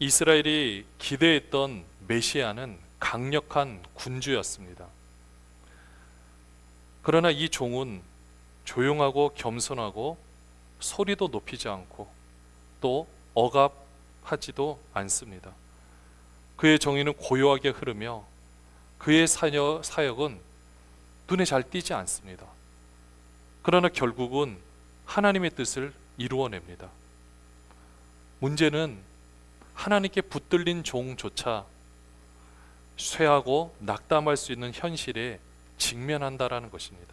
이스라엘이 기대했던 메시아는 강력한 군주였습니다. 그러나 이 종은 조용하고 겸손하고 소리도 높이지 않고 또 억압하지도 않습니다. 그의 정의는 고요하게 흐르며 그의 사역은 눈에 잘 띄지 않습니다. 그러나 결국은 하나님의 뜻을 이루어냅니다. 문제는 하나님께 붙들린 종조차 쇠하고 낙담할 수 있는 현실에 직면한다라는 것입니다.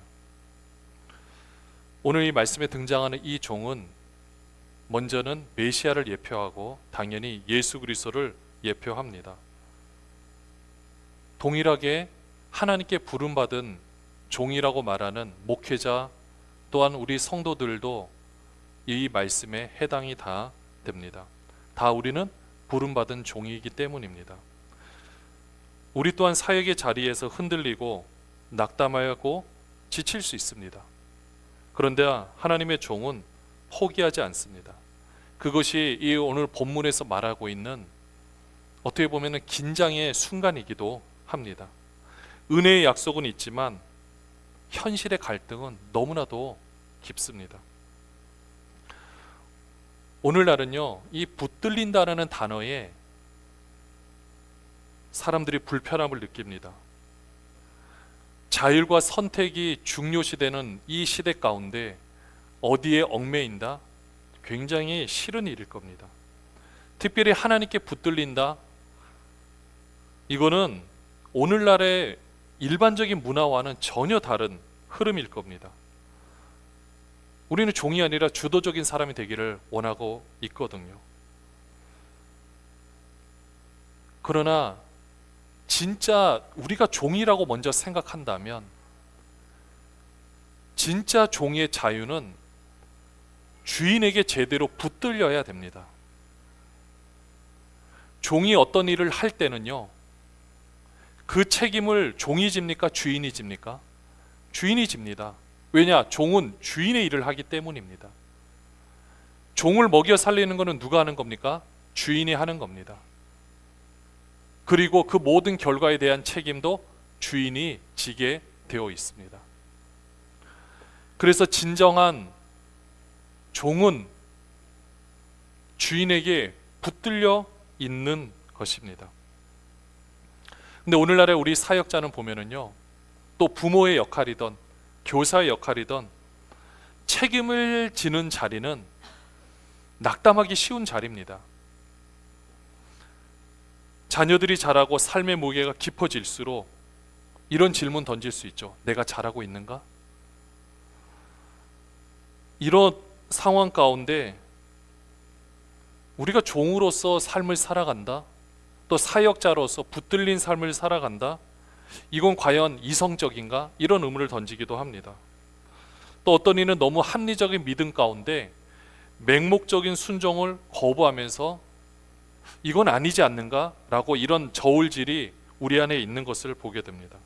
오늘 이 말씀에 등장하는 이 종은 먼저는 메시아를 예표하고 당연히 예수 그리스도를 예표합니다. 동일하게 하나님께 부름받은 종이라고 말하는 목회자 또한 우리 성도들도 이 말씀에 해당이 다 됩니다. 다 우리는 부름받은 종이기 때문입니다. 우리 또한 사역의 자리에서 흔들리고 낙담하고 지칠 수 있습니다. 그런데 하나님의 종은 포기하지 않습니다. 그것이 이 오늘 본문에서 말하고 있는 어떻게 보면 긴장의 순간이기도 합니다. 은혜의 약속은 있지만 현실의 갈등은 너무나도 깊습니다. 오늘날은요, 이 붙들린다라는 단어에 사람들이 불편함을 느낍니다. 자율과 선택이 중요시되는 이 시대 가운데 어디에 얽매인다? 굉장히 싫은 일일 겁니다. 특별히 하나님께 붙들린다? 이거는 오늘날의 일반적인 문화와는 전혀 다른 흐름일 겁니다. 우리는 종이 아니라 주도적인 사람이 되기를 원하고 있거든요. 그러나 진짜 우리가 종이라고 먼저 생각한다면 진짜 종의 자유는 주인에게 제대로 붙들려야 됩니다. 종이 어떤 일을 할 때는요, 그 책임을 종이 집니까? 주인이 집니까? 주인이 집니다. 왜냐? 종은 주인의 일을 하기 때문입니다. 종을 먹여 살리는 것은 누가 하는 겁니까? 주인이 하는 겁니다. 그리고 그 모든 결과에 대한 책임도 주인이 지게 되어 있습니다. 그래서 진정한 종은 주인에게 붙들려 있는 것입니다. 근데 오늘날의 우리 사역자는 보면은요, 또 부모의 역할이든 교사의 역할이든 책임을 지는 자리는 낙담하기 쉬운 자리입니다. 자녀들이 자라고 삶의 무게가 깊어질수록 이런 질문 던질 수 있죠. 내가 잘하고 있는가? 이런 상황 가운데 우리가 종으로서 삶을 살아간다, 또 사역자로서 붙들린 삶을 살아간다, 이건 과연 이성적인가? 이런 의문을 던지기도 합니다. 또 어떤 이는 너무 합리적인 믿음 가운데 맹목적인 순종을 거부하면서 이건 아니지 않는가? 라고 이런 저울질이 우리 안에 있는 것을 보게 됩니다.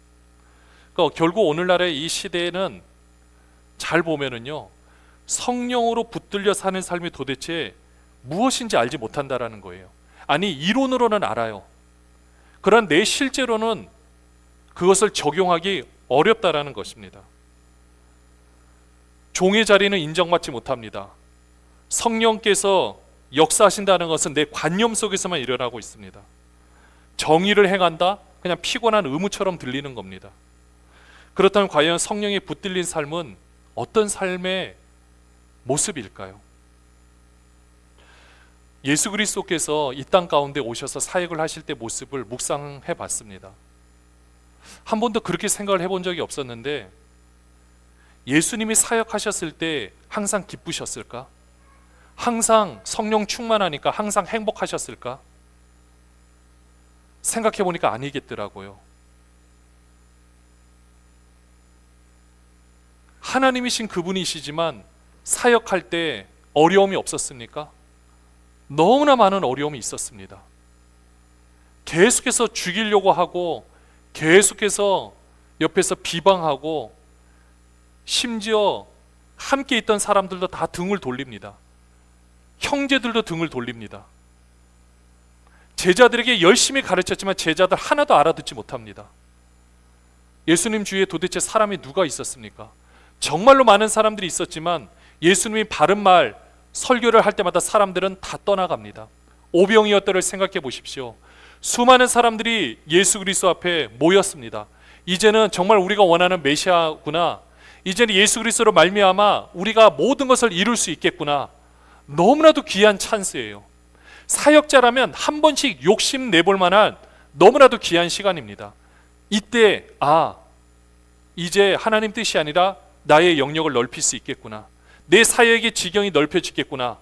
그러니까 결국 오늘날의 이 시대에는 잘 보면은요, 성령으로 붙들려 사는 삶이 도대체 무엇인지 알지 못한다라는 거예요. 아니, 이론으로는 알아요. 그러나 내 실제로는 그것을 적용하기 어렵다라는 것입니다. 종의 자리는 인정받지 못합니다. 성령께서 역사하신다는 것은 내 관념 속에서만 일어나고 있습니다. 정의를 행한다? 그냥 피곤한 의무처럼 들리는 겁니다. 그렇다면 과연 성령에 붙들린 삶은 어떤 삶의 모습일까요? 예수 그리스도께서 이 땅 가운데 오셔서 사역을 하실 때 모습을 묵상해 봤습니다. 한 번도 그렇게 생각을 해본 적이 없었는데, 예수님이 사역하셨을 때 항상 기쁘셨을까? 항상 성령 충만하니까 항상 행복하셨을까? 생각해 보니까 아니겠더라고요. 하나님이신 그분이시지만 사역할 때 어려움이 없었습니까? 너무나 많은 어려움이 있었습니다. 계속해서 죽이려고 하고 계속해서 옆에서 비방하고 심지어 함께 있던 사람들도 다 등을 돌립니다. 형제들도 등을 돌립니다. 제자들에게 열심히 가르쳤지만 제자들 하나도 알아듣지 못합니다. 예수님 주위에 도대체 사람이 누가 있었습니까? 정말로 많은 사람들이 있었지만 예수님이 바른 말 설교를 할 때마다 사람들은 다 떠나갑니다. 오병이어들을 생각해 보십시오. 수많은 사람들이 예수 그리스도 앞에 모였습니다. 이제는 정말 우리가 원하는 메시아구나, 이제는 예수 그리스도로 말미암아 우리가 모든 것을 이룰 수 있겠구나. 너무나도 귀한 찬스예요. 사역자라면 한 번씩 욕심 내볼 만한 너무나도 귀한 시간입니다. 이때 이제 하나님 뜻이 아니라 나의 영역을 넓힐 수 있겠구나, 내 사역의 지경이 넓혀지겠구나,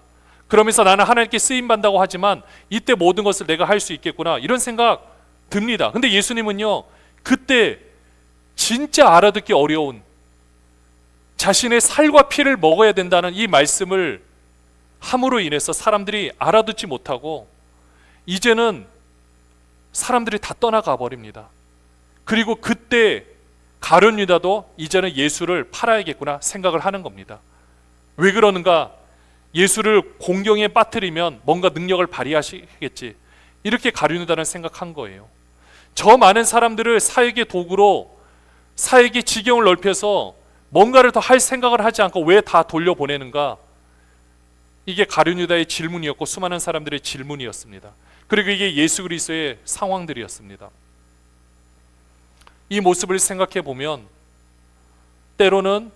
그러면서 나는 하나님께 쓰임받는다고 하지만 이때 모든 것을 내가 할 수 있겠구나, 이런 생각 듭니다. 근데 예수님은요, 그때 진짜 알아듣기 어려운 자신의 살과 피를 먹어야 된다는 이 말씀을 함으로 인해서 사람들이 알아듣지 못하고 이제는 사람들이 다 떠나가 버립니다. 그리고 그때 가룟 유다도 이제는 예수를 팔아야겠구나 생각을 하는 겁니다. 왜 그러는가? 예수를 공경에 빠뜨리면 뭔가 능력을 발휘하시겠지, 이렇게 가룟 유다는 생각한 거예요. 저 많은 사람들을 사역의 도구로, 사역의 지경을 넓혀서 뭔가를 더 할 생각을 하지 않고 왜 다 돌려보내는가? 이게 가룟 유다의 질문이었고 수많은 사람들의 질문이었습니다. 그리고 이게 예수 그리스도의 상황들이었습니다. 이 모습을 생각해 보면 때로는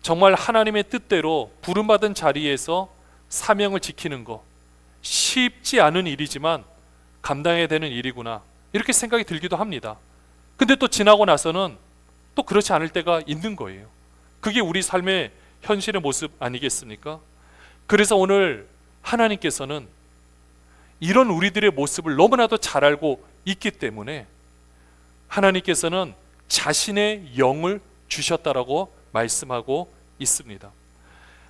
정말 하나님의 뜻대로 부름받은 자리에서 사명을 지키는 거 쉽지 않은 일이지만 감당해야 되는 일이구나, 이렇게 생각이 들기도 합니다. 근데 또 지나고 나서는 또 그렇지 않을 때가 있는 거예요. 그게 우리 삶의 현실의 모습 아니겠습니까? 그래서 오늘 하나님께서는 이런 우리들의 모습을 너무나도 잘 알고 있기 때문에 하나님께서는 자신의 영을 주셨다라고 말씀하고 있습니다.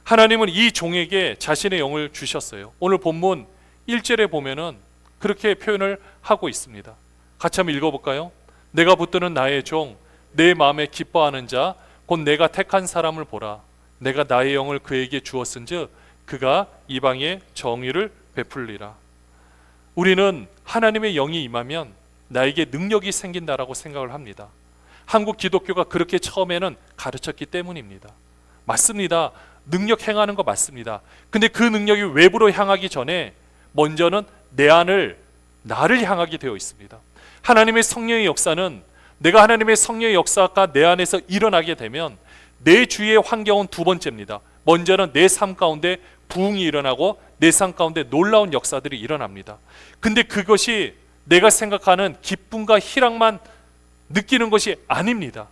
하나님은 이 종에게 자신의 영을 주셨어요. 오늘 본문 1절에 보면은 그렇게 표현을 하고 있습니다. 같이 한번 읽어볼까요? 내가 붙드는 나의 종, 내 마음에 기뻐하는 자, 곧 내가 택한 사람을 보라. 내가 나의 영을 그에게 주었은즉 그가 이방에 정의를 베풀리라. 우리는 하나님의 영이 임하면 나에게 능력이 생긴다라고 생각을 합니다. 한국 기독교가 그렇게 처음에는 가르쳤기 때문입니다. 맞습니다. 능력 행하는 거 맞습니다. 근데 그 능력이 외부로 향하기 전에 먼저는 내 안을, 나를 향하게 되어 있습니다. 하나님의 성령의 역사는, 내가 하나님의 성령의 역사가 내 안에서 일어나게 되면 내 주위의 환경은 두 번째입니다. 먼저는 내 삶 가운데 부흥이 일어나고 내 삶 가운데 놀라운 역사들이 일어납니다. 근데 그것이 내가 생각하는 기쁨과 희락만 느끼는 것이 아닙니다.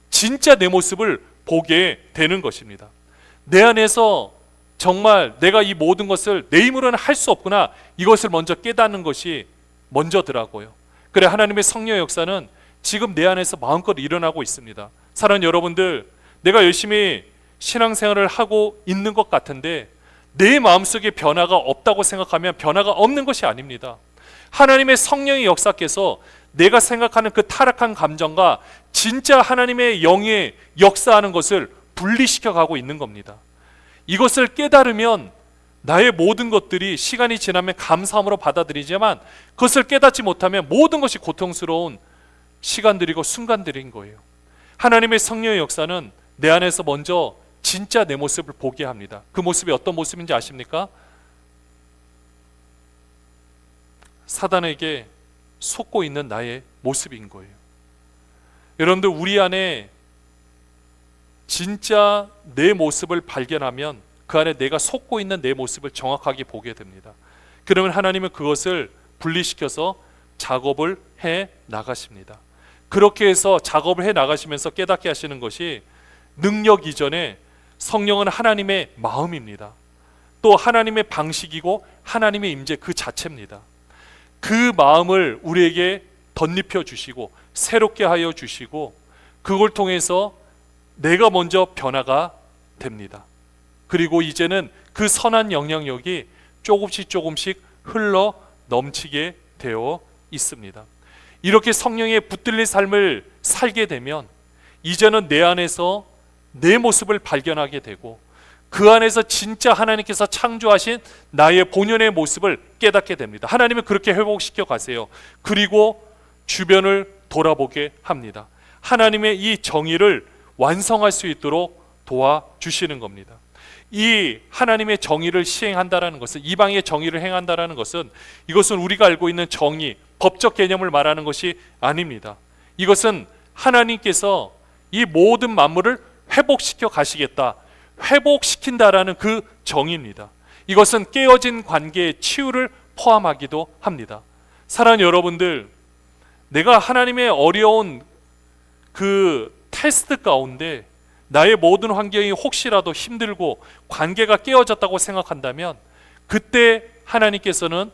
진짜 내 모습을 보게 되는 것입니다. 내 안에서 정말 내가 이 모든 것을 내 힘으로는 할 수 없구나, 이것을 먼저 깨닫는 것이 먼저더라고요. 그래, 하나님의 성령의 역사는 지금 내 안에서 마음껏 일어나고 있습니다. 사랑하는 여러분들, 내가 열심히 신앙생활을 하고 있는 것 같은데 내 마음속에 변화가 없다고 생각하면 변화가 없는 것이 아닙니다. 하나님의 성령의 역사께서 내가 생각하는 그 타락한 감정과 진짜 하나님의 영의 역사하는 것을 분리시켜 가고 있는 겁니다. 이것을 깨달으면 나의 모든 것들이 시간이 지나면 감사함으로 받아들이지만 그것을 깨닫지 못하면 모든 것이 고통스러운 시간들이고 순간들인 거예요. 하나님의 성령의 역사는 내 안에서 먼저 진짜 내 모습을 보게 합니다. 그 모습이 어떤 모습인지 아십니까? 사단에게 속고 있는 나의 모습인 거예요. 여러분들, 우리 안에 진짜 내 모습을 발견하면 그 안에 내가 속고 있는 내 모습을 정확하게 보게 됩니다. 그러면 하나님은 그것을 분리시켜서 작업을 해 나가십니다. 그렇게 해서 작업을 해 나가시면서 깨닫게 하시는 것이 능력 이전에 성령은 하나님의 마음입니다. 또 하나님의 방식이고 하나님의 임재 그 자체입니다. 그 마음을 우리에게 덧입혀 주시고 새롭게 하여 주시고 그걸 통해서 내가 먼저 변화가 됩니다. 그리고 이제는 그 선한 영향력이 조금씩 흘러 넘치게 되어 있습니다. 이렇게 성령에 붙들린 삶을 살게 되면 이제는 내 안에서 내 모습을 발견하게 되고 그 안에서 진짜 하나님께서 창조하신 나의 본연의 모습을 깨닫게 됩니다. 하나님은 그렇게 회복시켜 가세요. 그리고 주변을 돌아보게 합니다. 하나님의 이 정의를 완성할 수 있도록 도와주시는 겁니다. 이 하나님의 정의를 시행한다라는 것은, 이방의 정의를 행한다라는 것은, 이것은 우리가 알고 있는 정의, 법적 개념을 말하는 것이 아닙니다. 이것은 하나님께서 이 모든 만물을 회복시켜 가시겠다, 회복시킨다라는 그 정의입니다. 이것은 깨어진 관계의 치유를 포함하기도 합니다. 사랑하는 여러분들, 내가 하나님의 어려운 그 테스트 가운데 나의 모든 환경이 혹시라도 힘들고 관계가 깨어졌다고 생각한다면, 그때 하나님께서는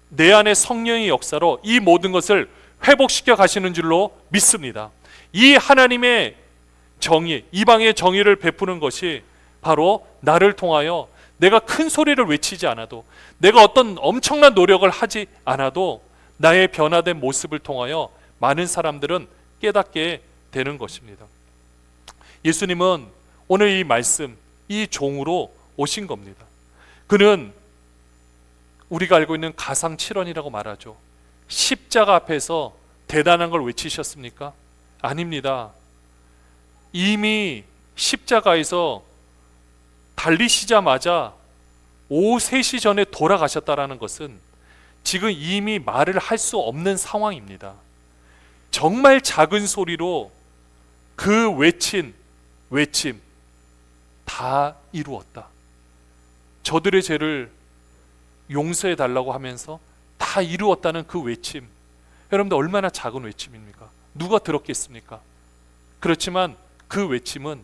내 안에 성령의 역사로 이 모든 것을 회복시켜 가시는 줄로 믿습니다. 이 하나님의 정의, 이방의 정의를 베푸는 것이 바로 나를 통하여 내가 큰 소리를 외치지 않아도, 내가 어떤 엄청난 노력을 하지 않아도 나의 변화된 모습을 통하여 많은 사람들은 깨닫게 되는 것입니다. 예수님은 오늘 이 말씀, 이 종으로 오신 겁니다. 그는 우리가 알고 있는 가상칠언이라고 말하죠. 십자가 앞에서 대단한 걸 외치셨습니까? 아닙니다. 이미 십자가에서 달리시자마자 오후 3시 전에 돌아가셨다라는 것은 지금 이미 말을 할 수 없는 상황입니다. 정말 작은 소리로 그 외침 다 이루었다. 저들의 죄를 용서해 달라고 하면서 다 이루었다는 그 외침, 여러분들 얼마나 작은 외침입니까? 누가 들었겠습니까? 그렇지만 그 외침은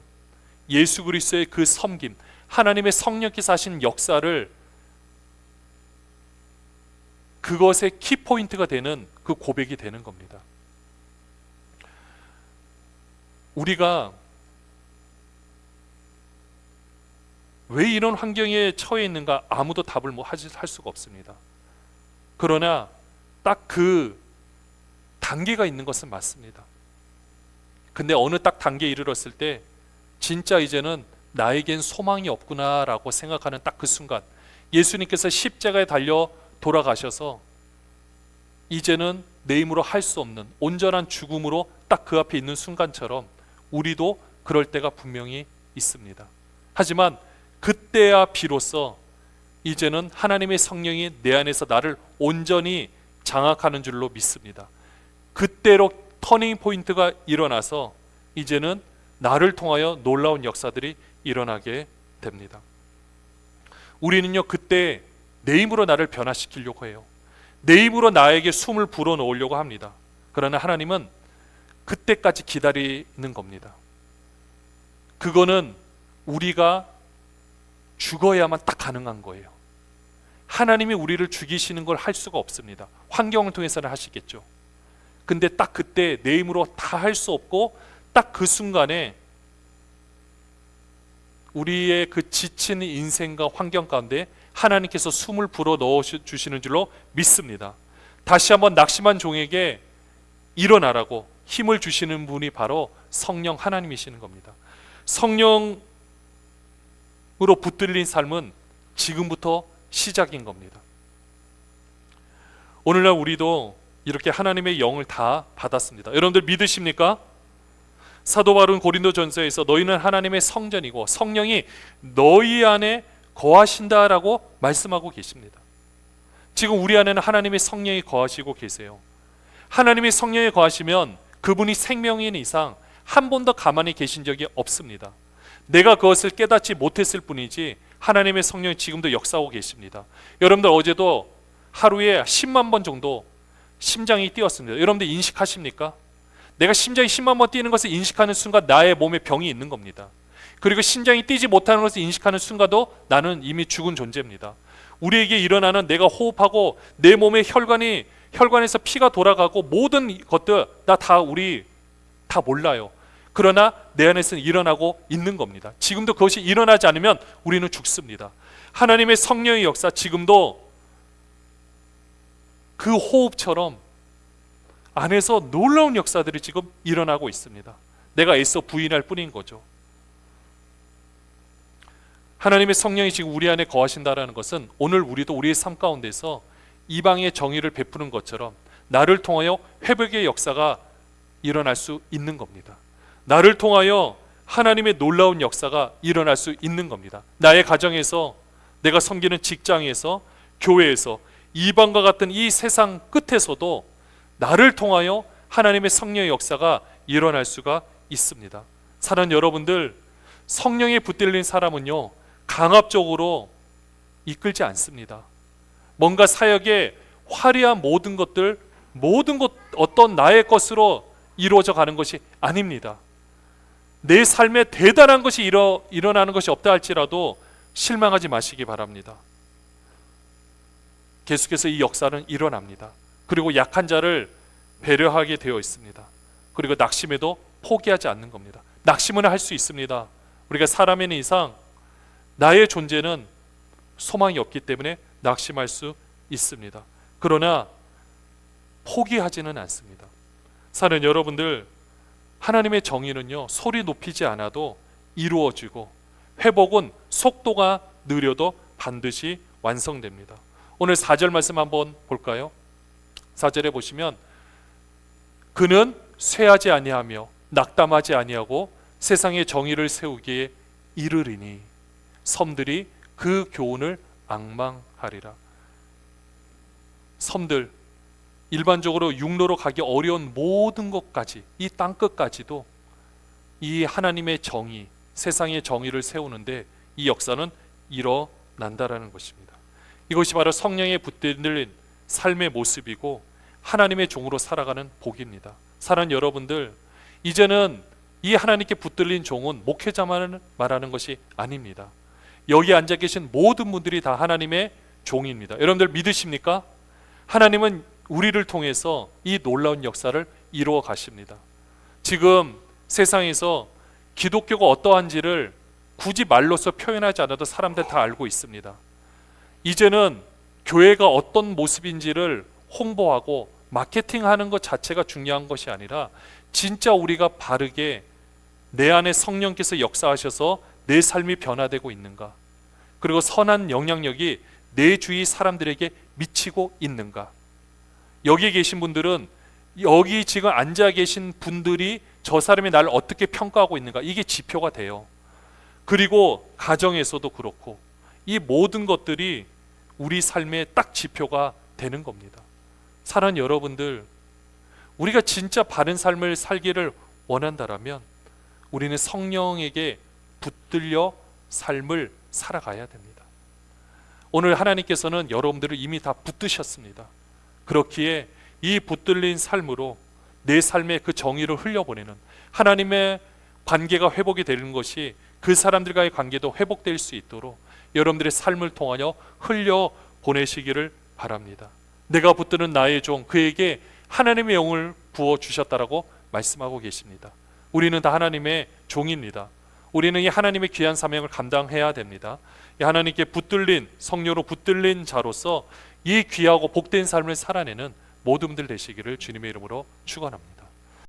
예수 그리스도의 그 섬김, 하나님의 성령께서 하신 역사를, 그것의 키포인트가 되는 그 고백이 되는 겁니다. 우리가 왜 이런 환경에 처해 있는가 아무도 답을 할 수가 없습니다. 그러나 딱 그 단계가 있는 것은 맞습니다. 근데 어느 딱 단계에 이르렀을 때 진짜 이제는 나에겐 소망이 없구나라고 생각하는 딱 그 순간, 예수님께서 십자가에 달려 돌아가셔서 이제는 내 힘으로 할 수 없는 온전한 죽음으로 딱 그 앞에 있는 순간처럼 우리도 그럴 때가 분명히 있습니다. 하지만 그때야 비로소 이제는 하나님의 성령이 내 안에서 나를 온전히 장악하는 줄로 믿습니다. 그때로 터닝 포인트가 일어나서 이제는 나를 통하여 놀라운 역사들이 일어나게 됩니다. 우리는요, 그때 내 힘으로 나를 변화시키려고 해요. 내 힘으로 나에게 숨을 불어넣으려고 합니다. 그러나 하나님은 그때까지 기다리는 겁니다. 그거는 우리가 죽어야만 딱 가능한 거예요. 하나님이 우리를 죽이시는 걸 할 수가 없습니다. 환경을 통해서는 하시겠죠. 근데 딱 그때 내 힘으로 다 할 수 없고 딱 그 순간에 우리의 그 지친 인생과 환경 가운데 하나님께서 숨을 불어 넣어 주시는 줄로 믿습니다. 다시 한번 낙심한 종에게 일어나라고 힘을 주시는 분이 바로 성령 하나님이시는 겁니다. 성령으로 붙들린 삶은 지금부터 시작인 겁니다. 오늘날 우리도 이렇게 하나님의 영을 다 받았습니다. 여러분들 믿으십니까? 사도 바울은 고린도전서에서 너희는 하나님의 성전이고 성령이 너희 안에 거하신다라고 말씀하고 계십니다. 지금 우리 안에는 하나님의 성령이 거하시고 계세요. 하나님의 성령이 거하시면 그분이 생명인 이상 한 번도 가만히 계신 적이 없습니다. 내가 그것을 깨닫지 못했을 뿐이지 하나님의 성령이 지금도 역사하고 계십니다. 여러분들 어제도 하루에 10만 번 정도 심장이 뛰었습니다. 여러분들 인식하십니까? 내가 심장이 10만 번 뛰는 것을 인식하는 순간 나의 몸에 병이 있는 겁니다. 그리고 심장이 뛰지 못하는 것을 인식하는 순간도 나는 이미 죽은 존재입니다. 우리에게 일어나는 내가 호흡하고 내 몸의 혈관에서 피가 돌아가고 모든 것들 우리 다 몰라요. 그러나 내 안에서는 일어나고 있는 겁니다. 지금도 그것이 일어나지 않으면 우리는 죽습니다. 하나님의 성령의 역사 지금도 그 호흡처럼 안에서 놀라운 역사들이 지금 일어나고 있습니다. 내가 애써 부인할 뿐인 거죠. 하나님의 성령이 지금 우리 안에 거하신다라는 것은 오늘 우리도 우리의 삶 가운데서 이방의 정의를 베푸는 것처럼 나를 통하여 회복의 역사가 일어날 수 있는 겁니다. 나를 통하여 하나님의 놀라운 역사가 일어날 수 있는 겁니다. 나의 가정에서, 내가 섬기는 직장에서, 교회에서, 이방과 같은 이 세상 끝에서도 나를 통하여 하나님의 성령의 역사가 일어날 수가 있습니다. 사랑하는 여러분들, 성령에 붙들린 사람은요 강압적으로 이끌지 않습니다. 뭔가 사역의 화려한 모든 것 어떤 나의 것으로 이루어져 가는 것이 아닙니다. 내 삶에 대단한 것이 일어나는 것이 없다 할지라도 실망하지 마시기 바랍니다. 계속해서 이 역사는 일어납니다. 그리고 약한 자를 배려하게 되어 있습니다. 그리고 낙심해도 포기하지 않는 겁니다. 낙심은 할 수 있습니다. 우리가 사람인 이상 나의 존재는 소망이 없기 때문에 낙심할 수 있습니다. 그러나 포기하지는 않습니다. 사는 여러분들, 하나님의 정의는요 소리 높이지 않아도 이루어지고 회복은 속도가 느려도 반드시 완성됩니다. 오늘 4절 말씀 한번 볼까요? 4절에 보시면 그는 쇠하지 아니하며 낙담하지 아니하고 세상의 정의를 세우기에 이르리니 섬들이 그 교훈을 앙망하리라. 섬들, 일반적으로 육로로 가기 어려운 모든 것까지, 이 땅끝까지도 이 하나님의 정의, 세상의 정의를 세우는데 이 역사는 일어난다라는 것입니다. 이것이 바로 성령에 붙들린 삶의 모습이고 하나님의 종으로 살아가는 복입니다. 사랑하는 여러분들, 이제는 이 하나님께 붙들린 종은 목회자만 말하는 것이 아닙니다. 여기 앉아 계신 모든 분들이 다 하나님의 종입니다. 여러분들 믿으십니까? 하나님은 우리를 통해서 이 놀라운 역사를 이루어 가십니다. 지금 세상에서 기독교가 어떠한지를 굳이 말로써 표현하지 않아도 사람들 다 알고 있습니다. 이제는 교회가 어떤 모습인지를 홍보하고 마케팅하는 것 자체가 중요한 것이 아니라 진짜 우리가 바르게 내 안에 성령께서 역사하셔서 내 삶이 변화되고 있는가, 그리고 선한 영향력이 내 주위 사람들에게 미치고 있는가. 여기 계신 분들은 여기 지금 앉아 계신 분들이 저 사람이 나를 어떻게 평가하고 있는가, 이게 지표가 돼요. 그리고 가정에서도 그렇고 이 모든 것들이 우리 삶의 딱 지표가 되는 겁니다. 사랑하는 여러분들, 우리가 진짜 바른 삶을 살기를 원한다라면 우리는 성령에게 붙들려 삶을 살아가야 됩니다. 오늘 하나님께서는 여러분들을 이미 다 붙드셨습니다. 그렇기에 이 붙들린 삶으로 내 삶의 그 정의를 흘려보내는 하나님의 관계가 회복이 되는 것이 그 사람들과의 관계도 회복될 수 있도록 여러분들의 삶을 통하여 흘려보내시기를 바랍니다. 내가 붙드는 나의 종, 그에게 하나님의 영을 부어주셨다라고 말씀하고 계십니다. 우리는 다 하나님의 종입니다. 우리는 이 하나님의 귀한 사명을 감당해야 됩니다. 이 하나님께 붙들린, 성령으로 붙들린 자로서 이 귀하고 복된 삶을 살아내는 모든 분들 되시기를 주님의 이름으로 축원합니다.